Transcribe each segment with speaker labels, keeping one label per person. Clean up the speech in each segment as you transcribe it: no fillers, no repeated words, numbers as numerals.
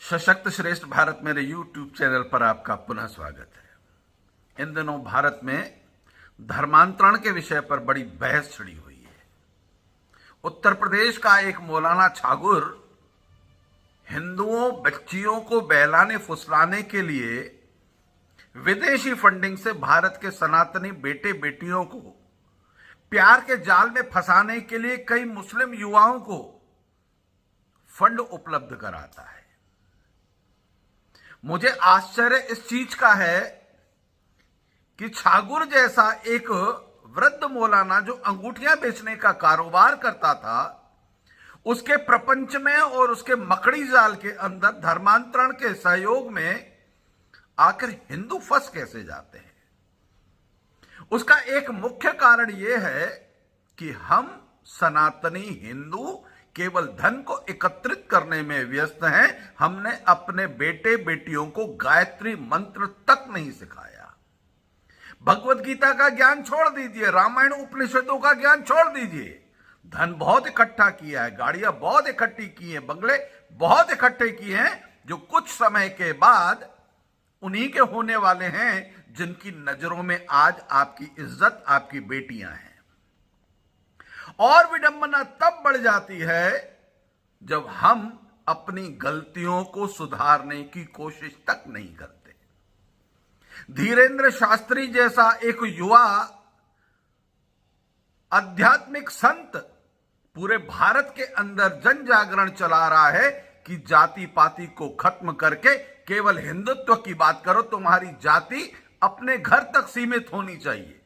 Speaker 1: सशक्त श्रेष्ठ भारत मेरे YouTube चैनल पर आपका पुनः स्वागत है। इन दिनों भारत में धर्मांतरण के विषय पर बड़ी बहस छिड़ी हुई है। उत्तर प्रदेश का एक मौलाना छागुर हिंदुओं बच्चियों को बहलाने फुसलाने के लिए विदेशी फंडिंग से भारत के सनातनी बेटे बेटियों को प्यार के जाल में फंसाने के लिए कई मुस्लिम युवाओं को फंड उपलब्ध कराता है। मुझे आश्चर्य इस चीज का है कि छागुर जैसा एक वृद्ध मौलाना जो अंगूठियां बेचने का कारोबार करता था, उसके प्रपंच में और उसके मकड़ी जाल के अंदर धर्मांतरण के सहयोग में आखिर हिंदू फंस कैसे जाते हैं। उसका एक मुख्य कारण यह है कि हम सनातनी हिंदू केवल धन को एकत्रित करने में व्यस्त हैं। हमने अपने बेटे बेटियों को गायत्री मंत्र तक नहीं सिखाया। भगवत गीता का ज्ञान छोड़ दीजिए, रामायण उपनिषदों का ज्ञान छोड़ दीजिए। धन बहुत इकट्ठा किया है, गाड़ियां बहुत इकट्ठी की हैं, बंगले बहुत इकट्ठे किए हैं, जो कुछ समय के बाद उन्हीं के होने वाले हैं जिनकी नजरों में आज आपकी इज्जत आपकी बेटियां हैं। और विडंबना तब बढ़ जाती है जब हम अपनी गलतियों को सुधारने की कोशिश तक नहीं करते। धीरेन्द्र शास्त्री जैसा एक युवा आध्यात्मिक संत पूरे भारत के अंदर जन जागरण चला रहा है कि जाति पाति को खत्म करके केवल हिंदुत्व की बात करो, तुम्हारी जाति अपने घर तक सीमित होनी चाहिए।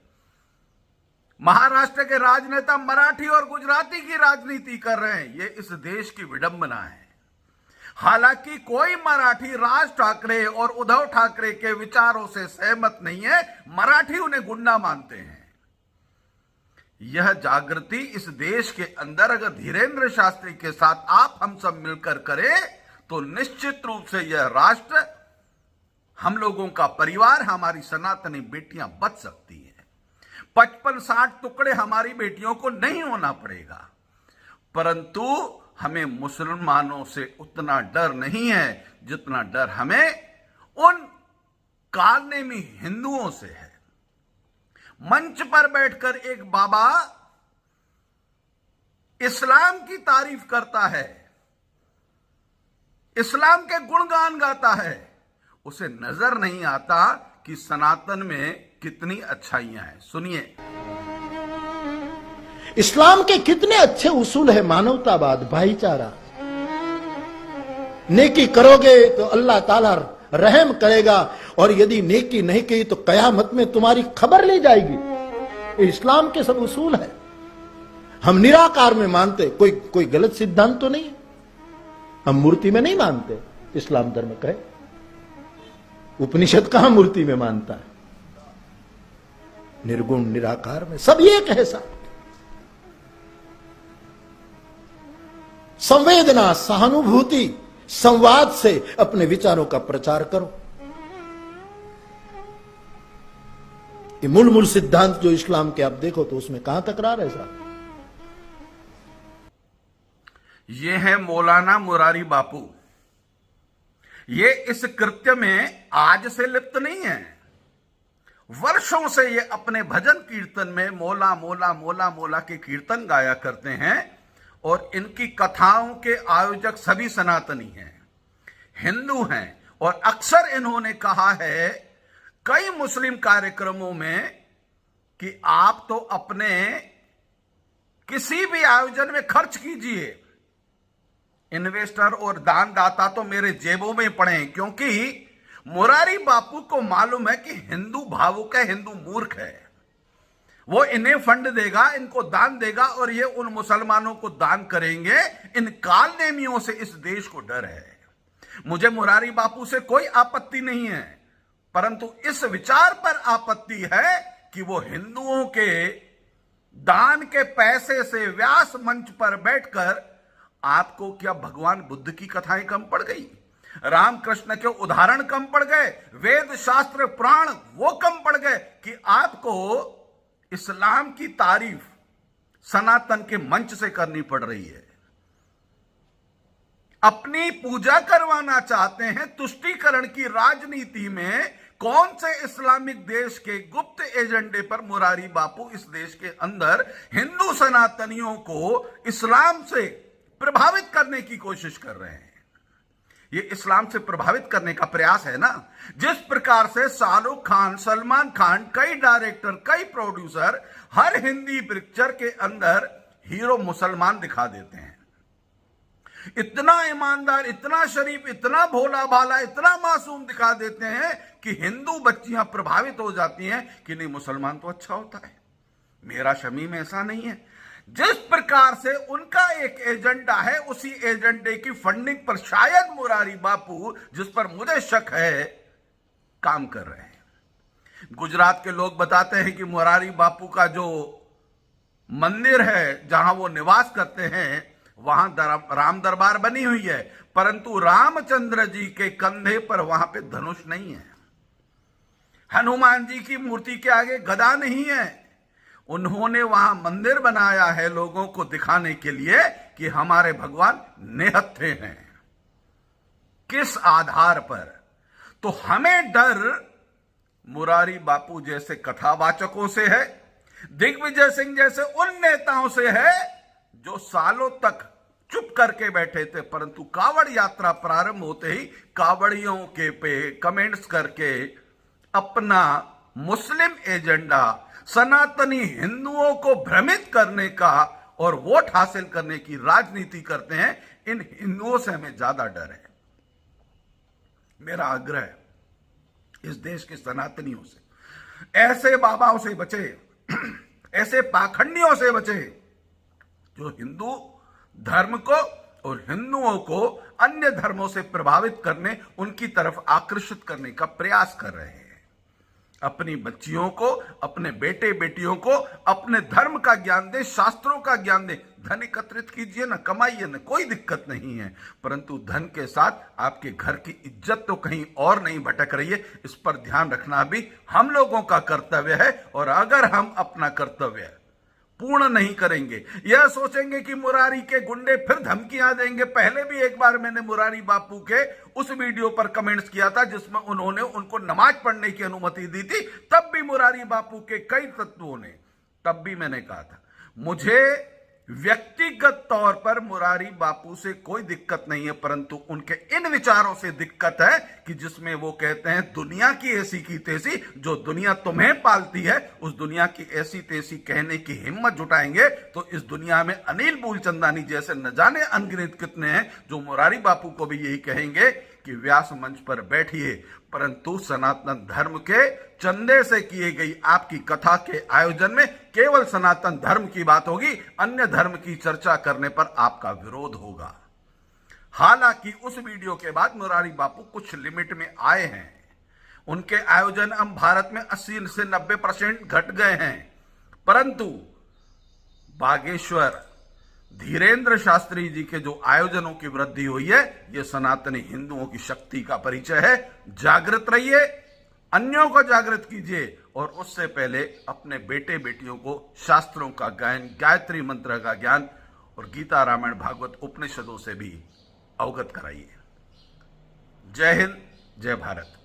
Speaker 1: महाराष्ट्र के राजनेता मराठी और गुजराती की राजनीति कर रहे हैं। ये इस देश की विडंबना है। हालांकि कोई मराठी राज ठाकरे और उद्धव ठाकरे के विचारों से सहमत नहीं है। मराठी उन्हें गुंडा मानते हैं। यह जागृति इस देश के अंदर अगर धीरेन्द्र शास्त्री के साथ आप हम सब मिलकर करें तो निश्चित रूप से यह राष्ट्र, हम लोगों का परिवार, हमारी सनातनी बेटियां बच सकती है। 55-60 टुकड़े हमारी बेटियों को नहीं होना पड़ेगा। परंतु हमें मुसलमानों से उतना डर नहीं है जितना डर हमें उन कालनेमी हिंदुओं से है। मंच पर बैठकर एक बाबा इस्लाम की तारीफ करता है, इस्लाम के गुणगान गाता है, उसे नजर नहीं आता कि सनातन में कितनी अच्छाइयां हैं। सुनिए,
Speaker 2: इस्लाम के कितने अच्छे उसूल है। मानवतावाद, भाईचारा। नेकी करोगे तो अल्लाह ताला रहम करेगा, और यदि नेकी नहीं की तो कयामत में तुम्हारी खबर ली जाएगी। ये इस्लाम के सब उसूल है। हम निराकार में मानते, कोई गलत सिद्धांत तो नहीं। हम मूर्ति में नहीं मानते। इस्लाम धर्म कहे, उपनिषद कहां मूर्ति में मानता है। निर्गुण निराकार में सब एक है। साहब, संवेदना, सहानुभूति, संवाद से अपने विचारों का प्रचार करो। ये मूल सिद्धांत जो इस्लाम के आप देखो तो उसमें कहां तकरार है साहब।
Speaker 1: ये है मौलाना मुरारी बापू। ये इस कृत्य में आज से लिप्त नहीं है। वर्षों से ये अपने भजन कीर्तन में मोला मोला मोला मोला के कीर्तन गाया करते हैं, और इनकी कथाओं के आयोजक सभी सनातनी हैं, हिंदू हैं। और अक्सर इन्होंने कहा है कई मुस्लिम कार्यक्रमों में कि आप तो अपने किसी भी आयोजन में खर्च कीजिए, इन्वेस्टर और दानदाता तो मेरे जेबों में पड़े। क्योंकि मुरारी बापू को मालूम है कि हिंदू भावुक है, हिंदू मूर्ख है। वो इन्हें फंड देगा, इनको दान देगा, और ये उन मुसलमानों को दान करेंगे। इन कालनेमियों से इस देश को डर है। मुझे मुरारी बापू से कोई आपत्ति नहीं है, परंतु इस विचार पर आपत्ति है कि वो हिंदुओं के दान के पैसे से व्यास मंच पर बैठकर, आपको क्या भगवान बुद्ध की कथाएं कम पड़ गई, रामकृष्ण के उदाहरण कम पड़ गए, वेद शास्त्र पुराण वो कम पड़ गए कि आपको इस्लाम की तारीफ सनातन के मंच से करनी पड़ रही है। अपनी पूजा करवाना चाहते हैं। तुष्टीकरण की राजनीति में कौन से इस्लामिक देश के गुप्त एजेंडे पर मुरारी बापू इस देश के अंदर हिंदू सनातनियों को इस्लाम से प्रभावित करने की कोशिश कर रहे हैं? ये इस्लाम से प्रभावित करने का प्रयास है ना। जिस प्रकार से शाहरुख खान, सलमान खान, कई डायरेक्टर, कई प्रोड्यूसर हर हिंदी पिक्चर के अंदर हीरो मुसलमान दिखा देते हैं, इतना ईमानदार, इतना शरीफ, इतना भोला भाला, इतना मासूम दिखा देते हैं कि हिंदू बच्चियां प्रभावित हो जाती हैं कि नहीं, मुसलमान तो अच्छा होता है। मेरा शमीम ऐसा नहीं है। जिस प्रकार से उनका एक एजेंडा है, उसी एजेंडे की फंडिंग पर शायद मुरारी बापू, जिस पर मुझे शक है, काम कर रहे हैं। गुजरात के लोग बताते हैं कि मुरारी बापू का जो मंदिर है, जहां वो निवास करते हैं, वहां राम दरबार बनी हुई है, परंतु रामचंद्र जी के कंधे पर वहां पे धनुष नहीं है। हनुमान जी की मूर्ति के आगे गदा नहीं है। उन्होंने वहां मंदिर बनाया है लोगों को दिखाने के लिए कि हमारे भगवान निहत्थे हैं। किस आधार पर? तो हमें डर मुरारी बापू जैसे कथावाचकों से है, दिग्विजय सिंह जैसे उन नेताओं से है जो सालों तक चुप करके बैठे थे, परंतु कावड़ यात्रा प्रारंभ होते ही कावड़ियों के पे कमेंट्स करके अपना मुस्लिम एजेंडा, सनातनी हिंदुओं को भ्रमित करने का और वोट हासिल करने की राजनीति करते हैं। इन हिंदुओं से हमें ज्यादा डर है। मेरा आग्रह इस देश के सनातनियों से, ऐसे बाबाओं से बचे, ऐसे पाखंडियों से बचे जो हिंदू धर्म को और हिंदुओं को अन्य धर्मों से प्रभावित करने, उनकी तरफ आकर्षित करने का प्रयास कर रहे हैं। अपनी बच्चियों को, अपने बेटे बेटियों को अपने धर्म का ज्ञान दे, शास्त्रों का ज्ञान दे। धन एकत्रित कीजिए ना, कमाइए ना, कोई दिक्कत नहीं है, परंतु धन के साथ आपके घर की इज्जत तो कहीं और नहीं भटक रही है। इस पर ध्यान रखना भी हम लोगों का कर्तव्य है। और अगर हम अपना कर्तव्य पूर्ण नहीं करेंगे, यह सोचेंगे कि मुरारी के गुंडे फिर धमकियां देंगे। पहले भी एक बार मैंने मुरारी बापू के उस वीडियो पर कमेंट्स किया था जिसमें उन्होंने उनको नमाज पढ़ने की अनुमति दी थी। तब भी मुरारी बापू के कई तत्वों ने, तब भी मैंने कहा था, मुझे व्यक्तिगत तौर पर मुरारी बापू से कोई दिक्कत नहीं है, परंतु उनके इन विचारों से दिक्कत है कि जिसमें वो कहते हैं दुनिया की ऐसी की तैसी, जो दुनिया तुम्हें पालती है, उस दुनिया की ऐसी तैसी कहने की हिम्मत जुटाएंगे तो इस दुनिया में अनिल मूलचंदानी जैसे न जाने अनगिनत कितने हैं जो मुरारी बापू को भी यही कहेंगे कि व्यास मंच पर बैठिए, परंतु सनातन धर्म के चंदे से किए गई आपकी कथा के आयोजन में केवल सनातन धर्म की बात होगी, अन्य धर्म की चर्चा करने पर आपका विरोध होगा। हालांकि उस वीडियो के बाद मुरारी बापू कुछ लिमिट में आए हैं। उनके आयोजन अब भारत में 80 से 90% घट गए हैं, परंतु बागेश्वर धीरेन्द्र शास्त्री जी के जो आयोजनों की वृद्धि हुई है, यह सनातनी हिंदुओं की शक्ति का परिचय है। जागृत रहिए, अन्यों को जागृत कीजिए और उससे पहले अपने बेटे बेटियों को शास्त्रों का ज्ञान, गायत्री मंत्र का ज्ञान और गीता, रामायण, भागवत, उपनिषदों से भी अवगत कराइए। जय हिंद, जय भारत।